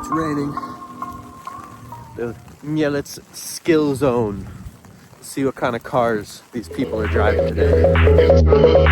it's raining. The Mielec skill zone. See what kind of cars these people are driving today.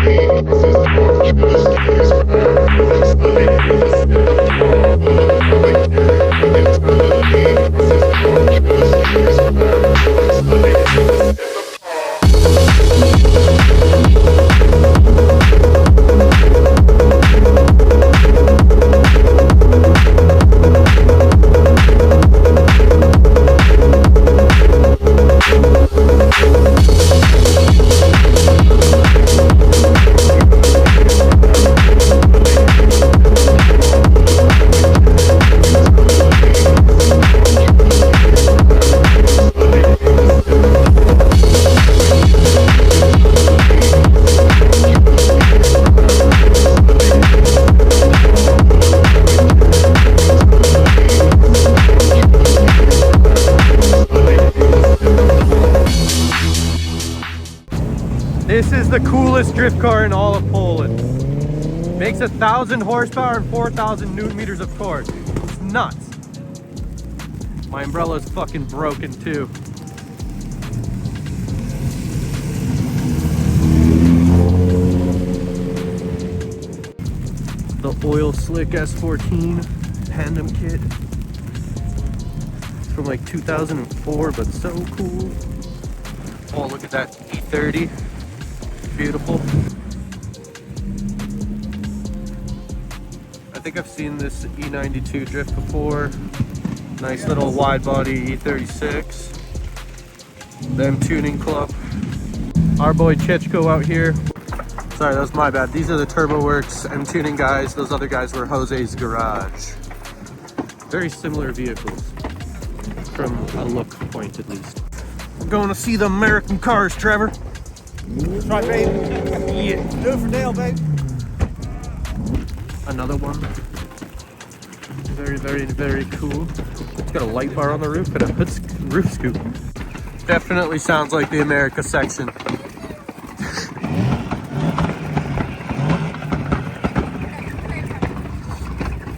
This is the coolest drift car in all of Poland. Makes 1,000 horsepower and 4,000 Newton meters of torque. It's nuts. My umbrella's fucking broken too. The oil slick S13 tandem kit. It's from like 2004, but so cool. Oh, look at that E30. Beautiful. I think I've seen this E92 drift before. Nice little wide body E36. The M Tuning Club. Our boy Chechko out here. Sorry, that was my bad. These are the TurboWorks M Tuning guys. Those other guys were Jose's garage. Very similar vehicles from a look point at least. We're going to see the American cars, Trevor. That's right, babe. Yeah. Do it for Dale, babe. Another one. Very, very, very cool. It's got a light bar on the roof and a roof scoop. Definitely sounds like the America section.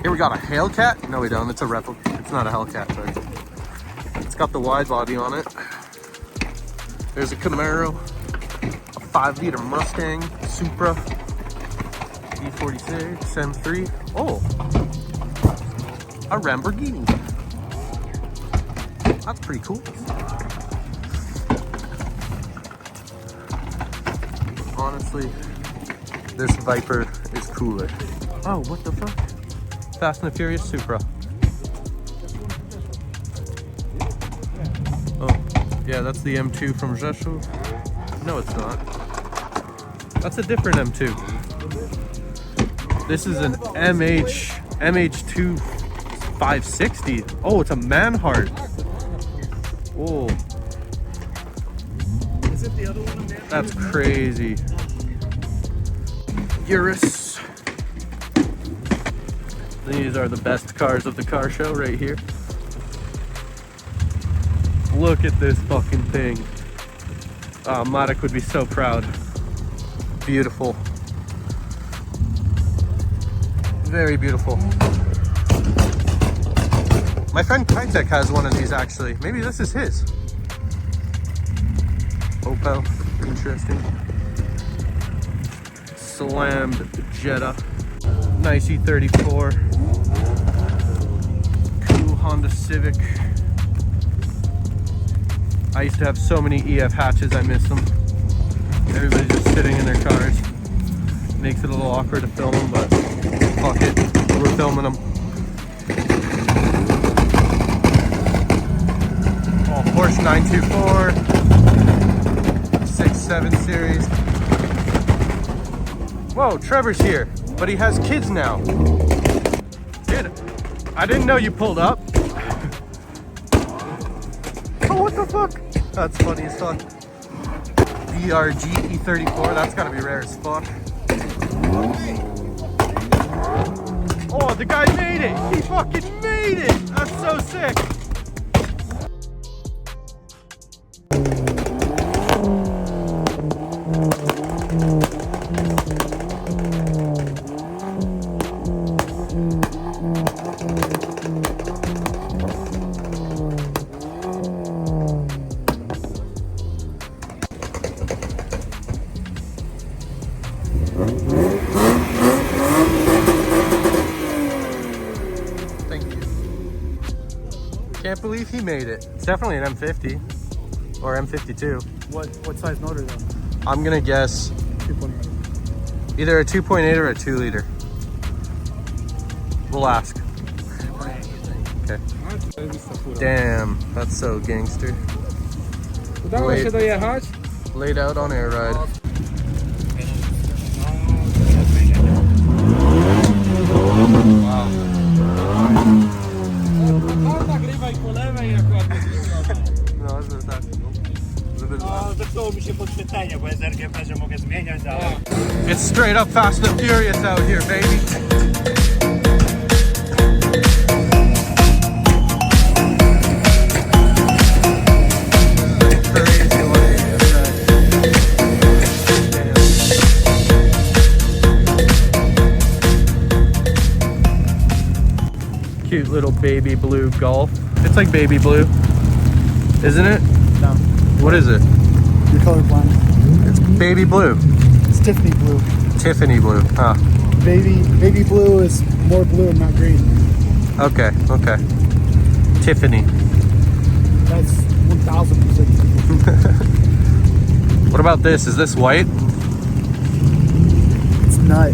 Here we got a Hellcat. No, we don't. It's a replica. It's not a Hellcat, but it's got the wide body on it. There's a Camaro. 5-liter Mustang, Supra, E46, M3. Oh, a Lamborghini. That's pretty cool. Honestly, this Viper is cooler. Oh, what the fuck? Fast and the Furious Supra. Oh, yeah, that's the M2 from Rzeszów. No, it's not. That's a different M2. This is an MH2 560. Oh, it's a Manhart. Oh, Is it the other one? that's crazy. Urus. These are the best cars of the car show right here. Look at this fucking thing. Oh, Marek would be so proud. Beautiful. Very beautiful. My friend Kitek has one of these actually. Maybe this is his. Opel. Interesting. Slammed Jetta. Nice E34. Cool Honda Civic. I used to have so many EF hatches, I miss them. Everybody's just sitting in their cars. Makes it a little awkward to film them, but fuck it, we're filming them. Oh, Porsche 924, 6.7 series. Whoa, Trevor's here, but he has kids now. Dude, I didn't know you pulled up. Oh, what the fuck? That's funny as fuck. VRG E34, that's gotta be rare as fuck. Oh, the guy made it! He fucking made it! That's so sick! believe he made it. It's definitely an M50 or M52. What size motor though? I'm gonna guess 2.8. either a 2.8 or a 2 liter. We'll ask. Okay. Damn, that's so gangster. Udało się dojechać? Laid out on air ride. Wow. Nagrywaj po lewej jak ładnie No, że tak. Żeby... Zepsuło mi się podświetlenie, bo jest RGB, że mogę zmieniać, ale... It's straight up Fast and Furious out here, baby. Cute little baby blue Golf. It's like baby blue, isn't it? No. What is it? You're colorblind. It's baby blue. It's Tiffany blue. Tiffany blue, huh? Baby blue is more blue and not green. Okay, okay. Tiffany. That's 1000%. What about this? Is this white? It's nut.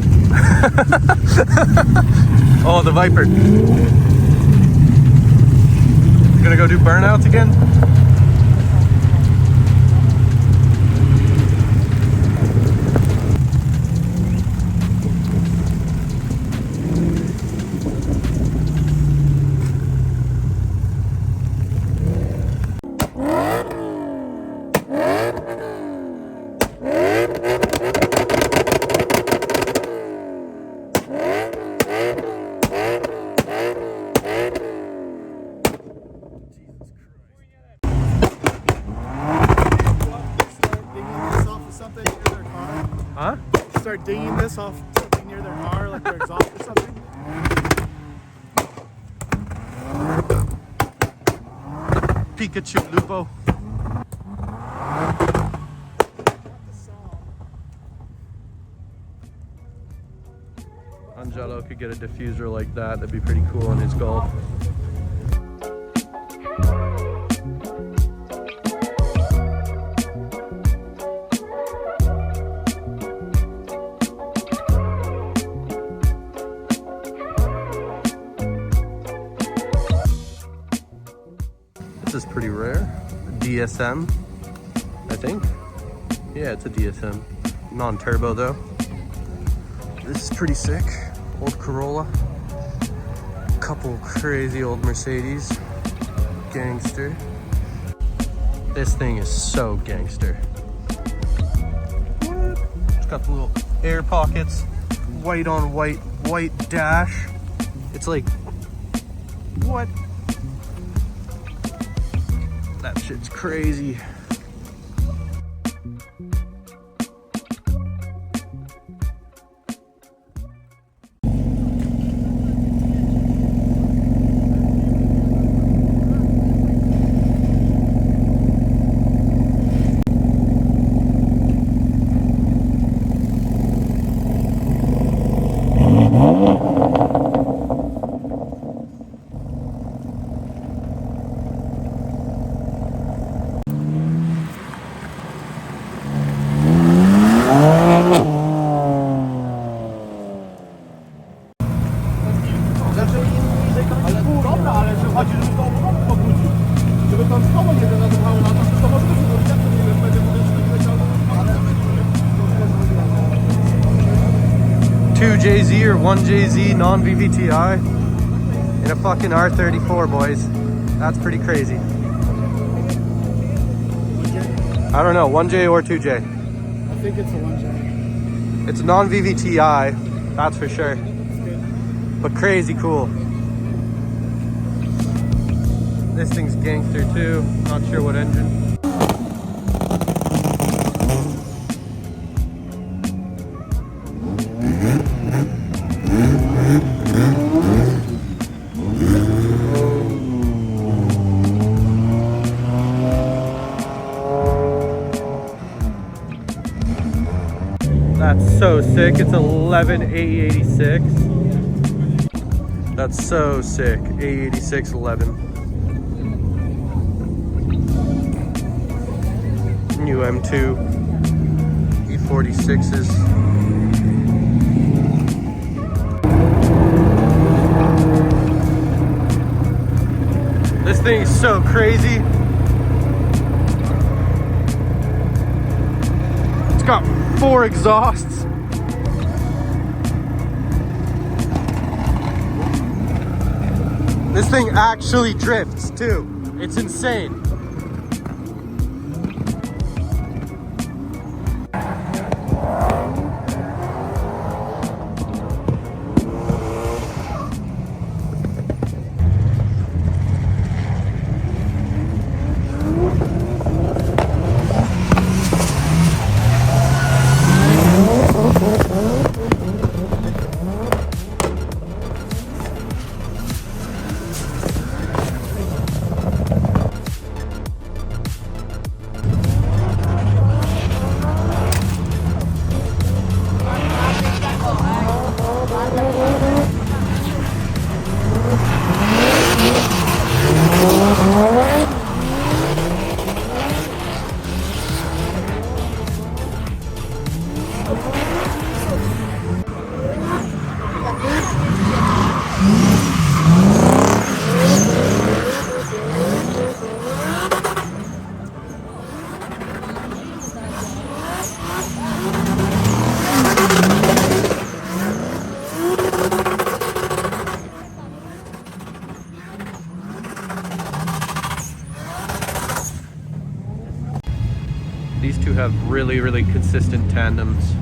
Oh, the Viper. You gonna go do burnouts again? Huh? Start dinging this off something near their car, like their exhaust or something. Pikachu Lupo. Angelo could get a diffuser like that. That'd be pretty cool on his Golf. This is pretty rare. DSM, I think. Yeah, it's a DSM. Non-turbo though. This is pretty sick. Old Corolla. Couple crazy old Mercedes. Gangster. This thing is so gangster. What? It's got the little air pockets. White on white, white dash. It's like, what? That shit's crazy. Two JZ or one JZ non-VVTi in a fucking R34, boys. That's pretty crazy. I don't know, 1J or 2J. I think it's a 1J. It's non-VVTi, that's for sure. But crazy cool. This thing's gangster too. Not sure what engine. That's so sick. It's 11 A86. That's so sick. A86 11. new M2 E46s. This thing is so crazy. It's got 4 exhausts. This thing actually drifts too. It's insane. These two have really, really consistent tandems.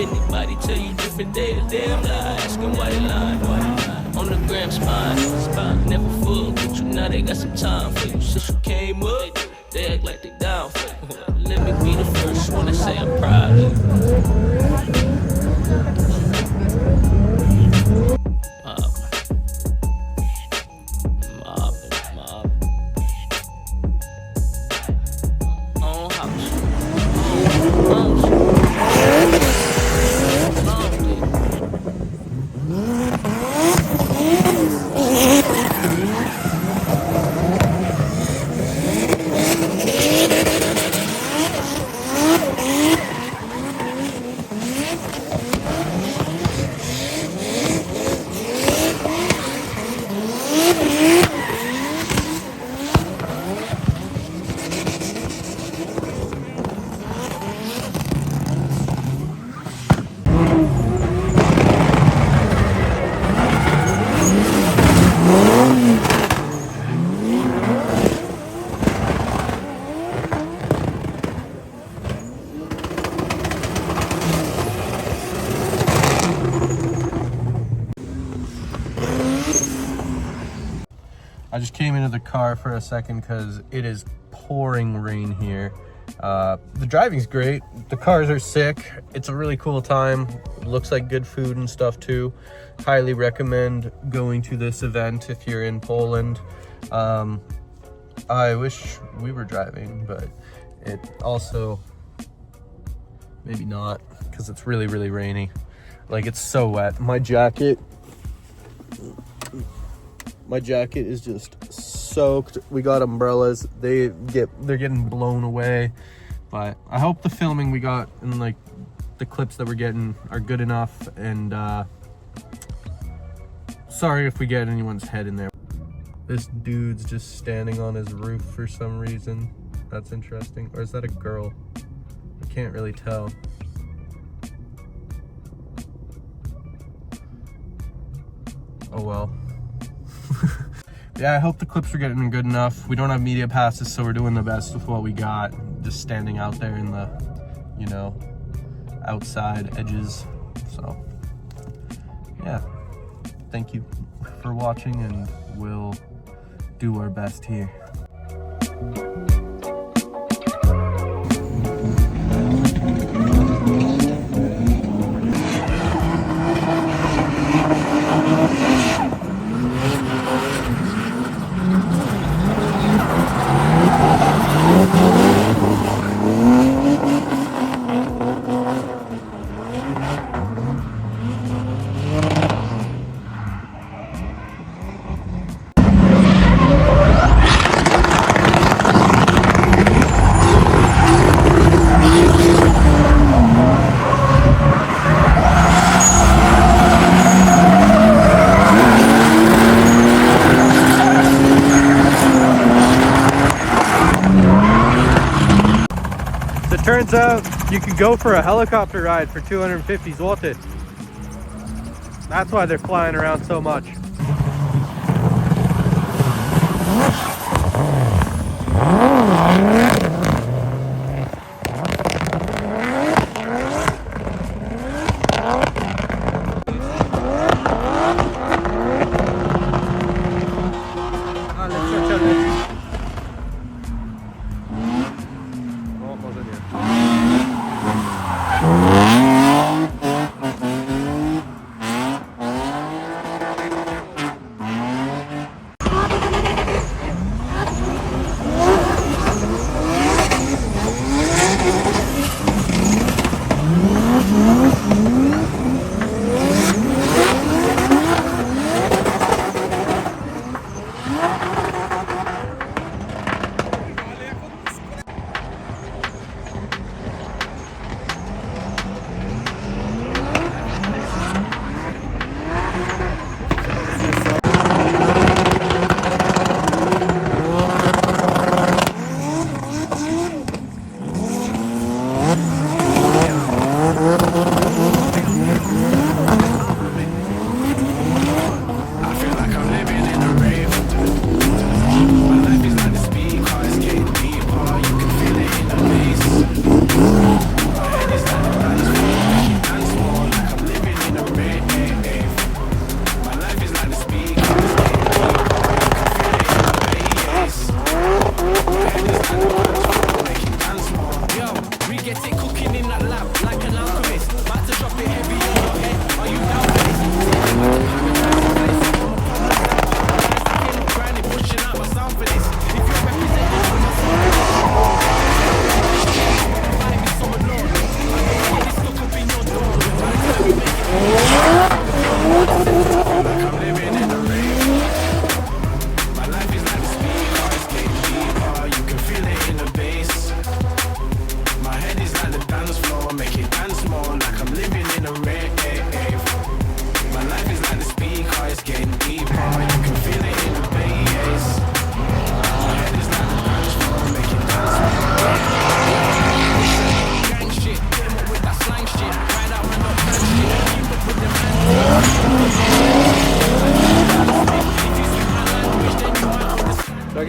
anybody tell you different, they a damn lie. Asking why they lying, on the gram spine, never full with you, now they got some time for you. Since you came up, they act like they down for you. Let me be the first one to say I'm proud of you. I just came into the car for a second because it is pouring rain here. The driving's great. The cars are sick. It's a really cool time. Looks like good food and stuff too. Highly recommend going to this event if you're in Poland. I wish we were driving, but it also, maybe not, because it's really, really rainy. Like, it's so wet. My jacket is just soaked. We got umbrellas. They're getting blown away. But I hope the filming we got and like the clips that we're getting are good enough. And sorry if we get anyone's head in there. This dude's just standing on his roof for some reason. That's interesting. Or is that a girl? I can't really tell. Oh well. Yeah, I hope the clips are getting good enough. We don't have media passes, so we're doing the best with what we got. Just standing out there in the, you know, outside edges. So, yeah. Thank you for watching, and we'll do our best here. Turns out you could go for a helicopter ride for 250 zloty. That's why they're flying around so much.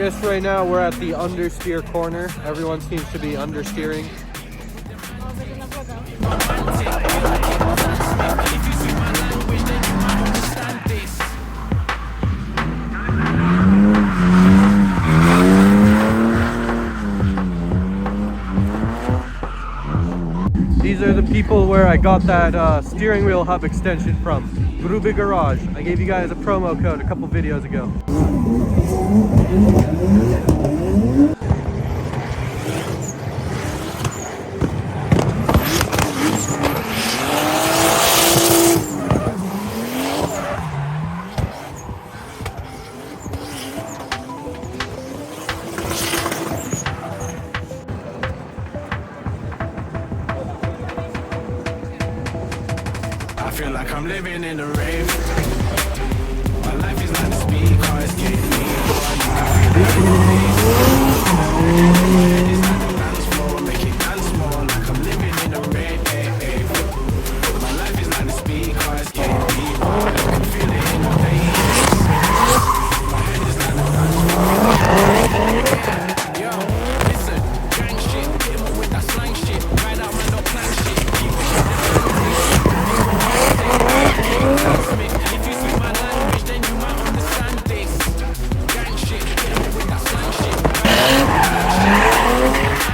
guess right now we're at the understeer corner. Everyone seems to be understeering. These are the people where I got that steering wheel hub extension from. Grube Garage. I gave you guys a promo code a couple videos ago. I feel like I'm living in a rave. My life is like the speed car escape me. It's like the dance floor, make it dance more. Like I'm living in a rave. My life is like the speed car escape me. I can feel it in the veins. My head is like the dance floor. Yo, listen, gang shit, hit me with that slang shit. Ride out my no plan shit. If you speak my language, then you might understand this. Gang shit, hit me with that slang shit.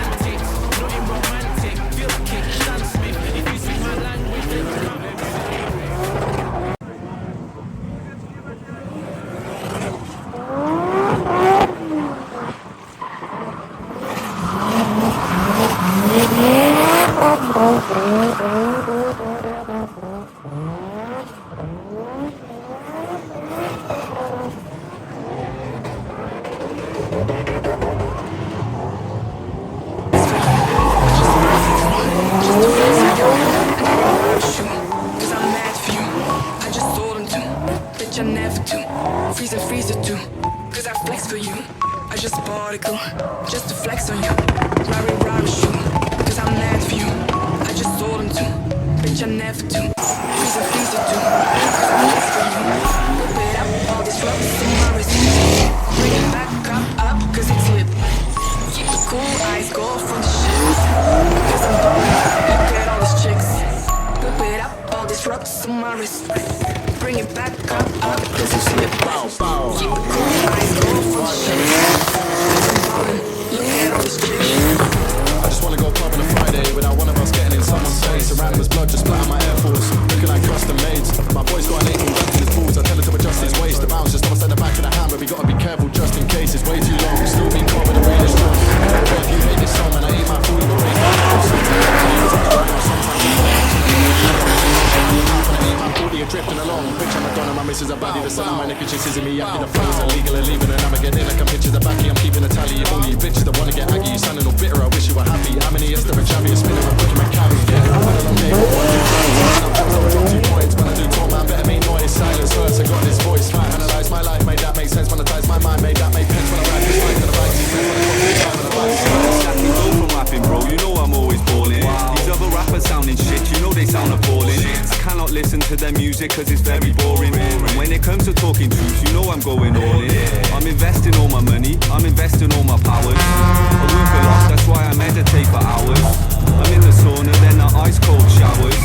Antics, nothing romantic. Feel like King Stan Smith. If you speak my language, then you might understand this. Freezer too, cause I flex for you. I just particle, just to flex on you. Rari shoe, cause I'm mad for you. I just told him to, bitch I never do. Freezer too, cause I flex for you. Whip it up, all these rocks in my wrist. Bring it back up, cause it's lit. Keep it cool, eyes go from the shit. Cause I'm ballin', look at all these chicks. Whip it up, all these rocks on my wrist. Bring it back up, cause it's lit. Keep it cool, eyes go from the shit. Cause I'm ballin', look at all these chicks. I just wanna go club on a Friday without one of us getting in someone's face. Around was blood, just splat on my Air Force, looking like custom made. My boy's got an 18 back in his balls. I tell her to adjust his waist. The bounce just almost at the back of the hand, but we gotta be careful just in case. It's way too long. Still being caught with the realest one. If you hate this song, man, I eat my food, but raise my house. Drifting along, picture Madonna, my missus a baddie. The son of my nigga just is me. After the flowers illegal and leaving, and I'm getting like I'm pictures of backy. I'm keeping a tally of all you bitches that wanna get aggy. You sounding all bitter, I wish you were happy. How many is there a chavvy? You're spinning my book in my carry. Yeah, I've had a long day, but one new I got 2 points when I do talk, man. Better make noise, silence hurts. I got this voice. Analyze my life, made that make sense. Monetize my mind, made that make sense. When I ride this life, when I ride these from rapping, bro, you know I'm always balling. These other rappers sounding shit, you know they sound appalling. I cannot listen to their music cause it's very boring. And when it comes to talking truth, you know I'm going all in. I'm investing all my money, I'm investing all my powers. I work a lot, that's why I meditate for hours. I'm in the sauna, then the ice cold showers.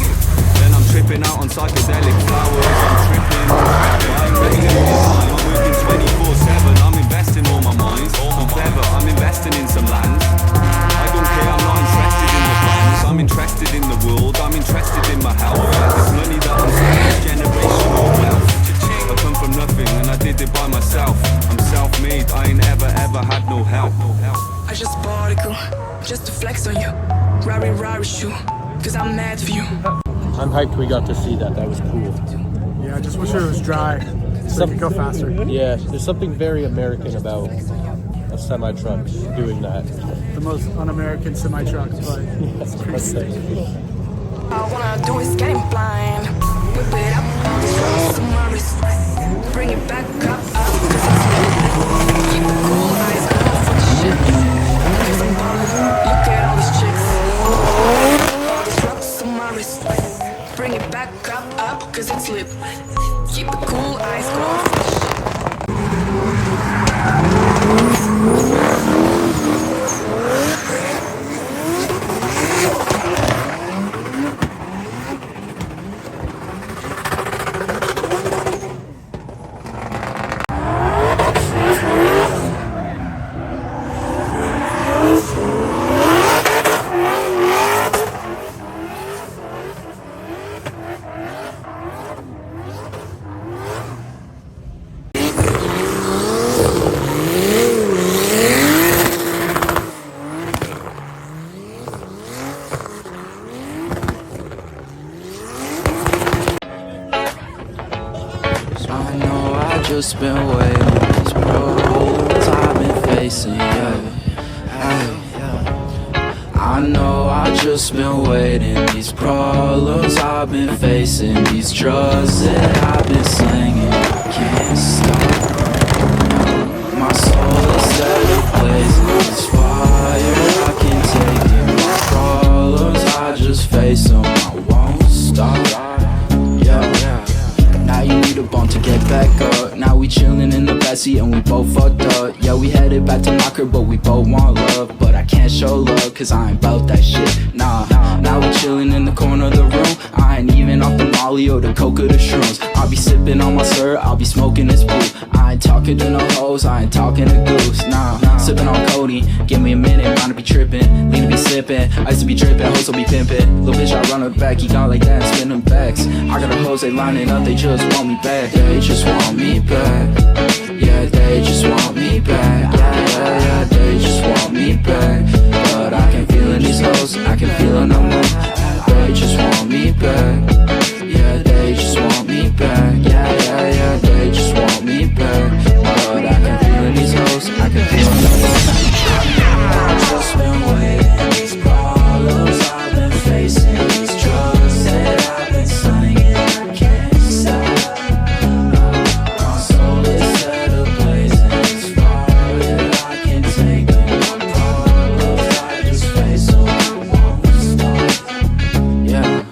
Then I'm tripping out on psychedelic flowers. I'm tripping, I ain't ready to lose time. I'm working 24/7, I'm investing all my mind. I'm clever, I'm investing in some land. I don't care, I'm not interested in the plans. I'm interested in the world, I'm interested in my health. This money that I'm saving is generational wealth. I come from nothing and I did it by myself. I'm self-made, I ain't ever had no help. I just particle, just to flex on you. Rari shoe, cause I'm mad for you. I'm hyped we got to see that. That was cool. Yeah, I just wish it was dry so it could go faster. Yeah, there's something very American about a semi-truck doing that. The most un-American semi-truck, but it's pretty sick. All I wanna do is get him blind. Whip it up, all these rocks on my wrist. Bring it back up, cause it's lit. Keep it cool, eyes go for the shit. Cause I'm ballin', look at all these chicks. All these rocks on my wrist. Bring it back up, cause it's lit. Keep it cool, eyes go for the shit. I know I just been waiting these problems I've been facing, yeah. I know I just been waiting these problems I've been facing, these drugs that I've been slinging, can't stop. My soul is set ablaze, this fire I can't take it. My problems I just face them, I won't stop. Now you need a bump to get back up. Now we chillin' in the backseat and we both fucked up. Yeah, we headed back to my crib, but we both want love. But I can't show love, cause I ain't bout that shit, nah. Now we chillin' in the corner of the room. I ain't even off the molly or the coke or the shrooms. I'll be sippin' on my syrup, I'll be smoking this boo. I ain't talking to no hoes, I ain't talking to goose, nah. Sippin' on Cody, give me a minute, mind to be trippin'. Lean to be slippin', I used to be drippin', hoes will be pimpin'. Little bitch, I run her back, he gone like that and spin them backs. I got a hoes, they lining up, they just want me back. They just want me back. Yeah, they just want me back. Yeah, they just want me back. But I can feel in these hoes, I can feel in them more. They just want me back. Yeah, they just want me back. Yeah, they just want me back. But I can feel in these hoes, I can feel in them more. I've just been waiting, these problems I've been facing, these drugs that I've been slinging, I can't stop. My soul is set ablaze and it's fire that I can take it. My problems I just face so I won't stop. Yeah.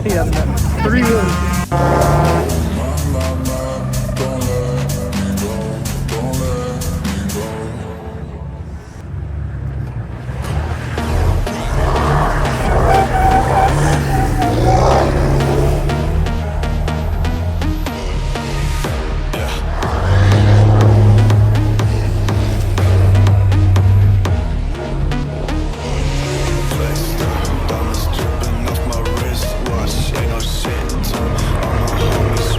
Yeah, 3 wheels. Diamonds dripping off my wristwatch, ain't no shit. All my homies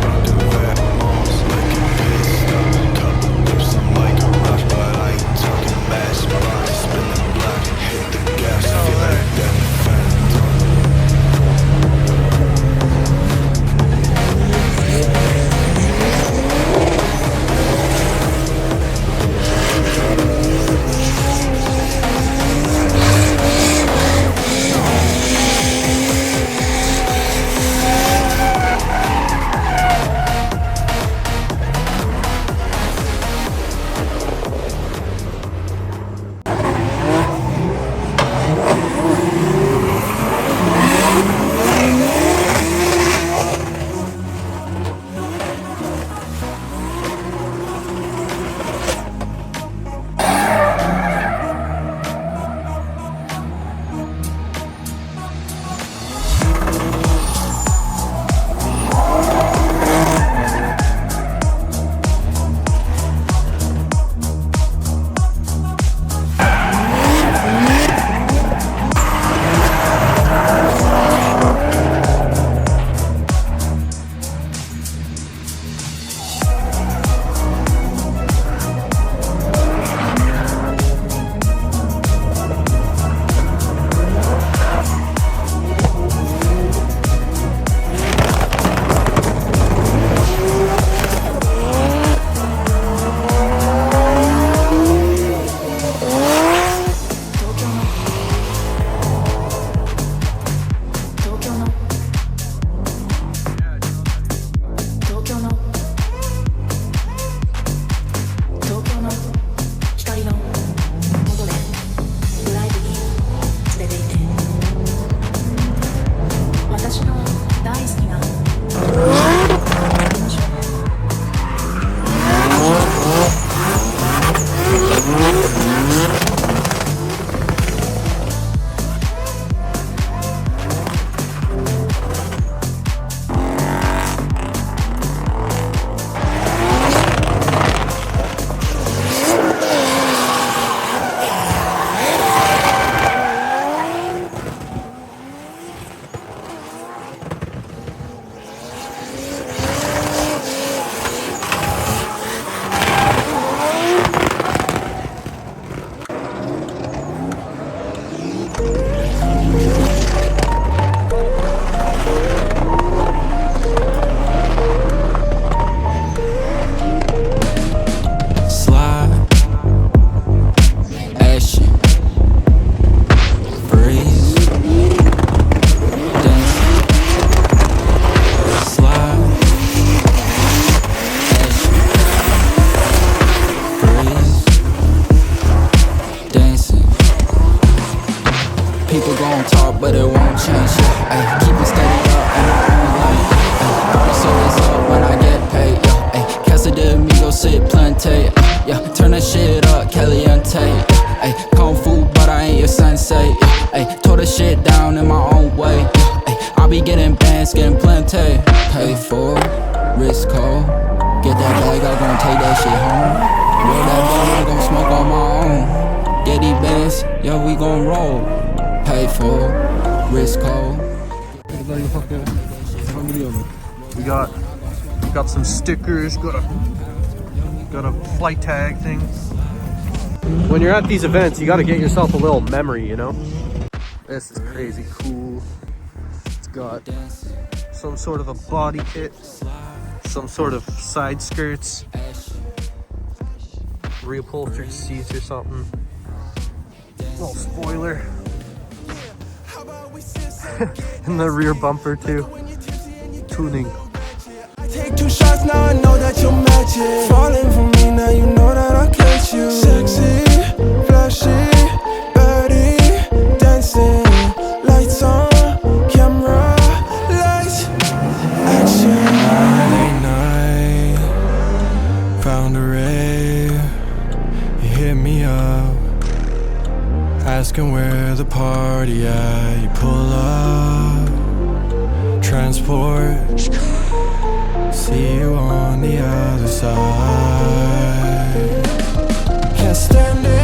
People gon' talk, but it won't change. Ay, keep it steady up in my own lane. Ay, so it's up when I get paid. Yeah, ay, Casa de Amigo, sit plante. Yeah, turn that shit up, Caliente. Ay, Kung Fu, but I ain't your sensei. Ay, tore the shit down in my own way. Ay, I be getting bands, getting plenty. Pay for, risk cold. Get that bag, I gon' take that shit home. Roll that ball, I gon' smoke on my own. Get these bands, yeah, we gon' roll. Pay for, risk cold. We got some stickers, got a flight tag thing. When you're at these events, you gotta get yourself a little memory, you know? This is crazy cool. It's got some sort of a body kit, some sort of side skirts, reupholstered seats or something. Little spoiler. And the rear bumper too. Tuning. I take 2 shots, now I know that you'll match it. Falling for me, now you know that I'll catch you. Sexy, flashy, body, dancing. Lights on, camera, lights, action. Late night, found a rave. You hit me up, asking where the party at. You pull up, transport. See you on the other side. Can't stand it.